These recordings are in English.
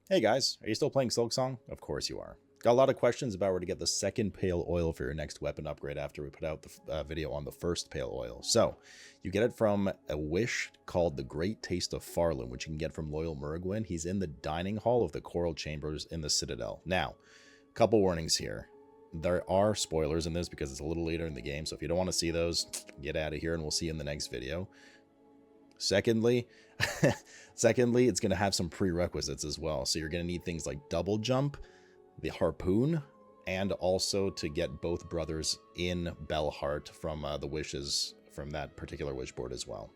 Hey guys, are you still playing Silksong? Of course you are. Got a lot of questions about where to get the second pale oil for your next weapon upgrade after we put out the video on the first pale oil. So, you get it from a wish called the Great Taste of Pharloom, which you can get from Loyal Murgwin. He's in the dining hall of the Coral Chambers in the Citadel. Now, couple warnings here. There are spoilers in this because it's a little later in the game, so if you don't want to see those, get out of here and we'll see you in the next video. Secondly, it's going to have some prerequisites as well. So you're going to need things like double jump, the harpoon, and also to get both brothers in Bellheart from the wishes from that particular wish board as well.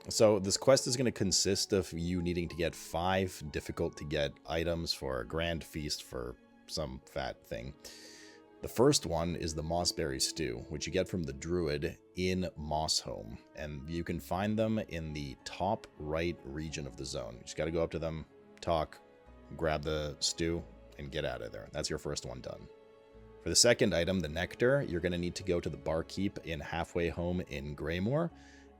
So this quest is going to consist of you needing to get 5 difficult to get items for a grand feast for some fat thing. The first one is the Mossberry Stew, which you get from the Druid in Mossholm, and you can find them in the top right region of the zone. You just got to go up to them, talk, grab the stew, and get out of there. That's your first one done. For the second item, the Nectar, you're going to need to go to the Barkeep in Halfway Home in Greymoor,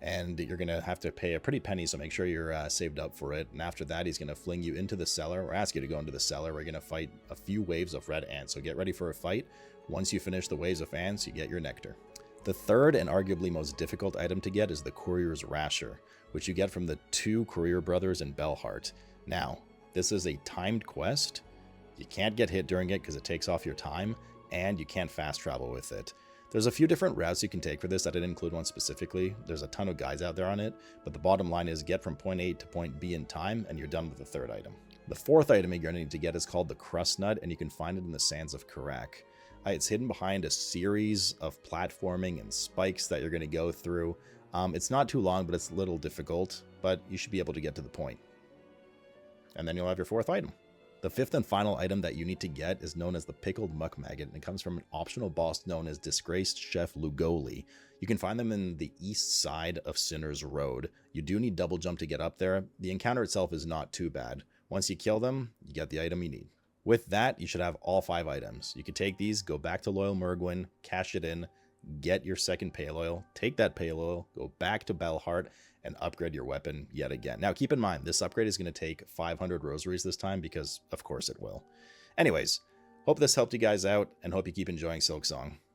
and you're going to have to pay a pretty penny, so make sure you're saved up for it. And after that, he's going to fling you into the cellar, or ask you to go into the cellar. We're going to fight a few waves of red ants, so get ready for a fight. Once you finish the waves of ants, you get your Nectar. The third and arguably most difficult item to get is the Courier's Rasher, which you get from the 2 Courier brothers in Bellheart. Now, this is a timed quest. You can't get hit during it because it takes off your time, and you can't fast travel with it. There's a few different routes you can take for this. I didn't include one specifically. There's a ton of guides out there on it, but the bottom line is get from point A to point B in time, and you're done with the third item. The fourth item you're going to need to get is called the Crust Nut, and you can find it in the Sands of Karak. It's hidden behind a series of platforming and spikes that you're going to go through. It's not too long, but it's a little difficult, but you should be able to get to the point. And then you'll have your fourth item. The fifth and final item that you need to get is known as the Pickled Muck Maggot, and it comes from an optional boss known as Disgraced Chef Lugoli. You can find them in the east side of Sinner's Road. You do need double jump to get up there. The encounter itself is not too bad. Once you kill them, you get the item you need. With that, you should have all 5 items. You can take these, go back to Loyal Murgwin, cash it in, get your second pale oil, take that pale oil, go back to Bellheart, and upgrade your weapon yet again. Now, keep in mind, this upgrade is going to take 500 rosaries this time because, of course, it will. Anyways, hope this helped you guys out, and hope you keep enjoying Silksong.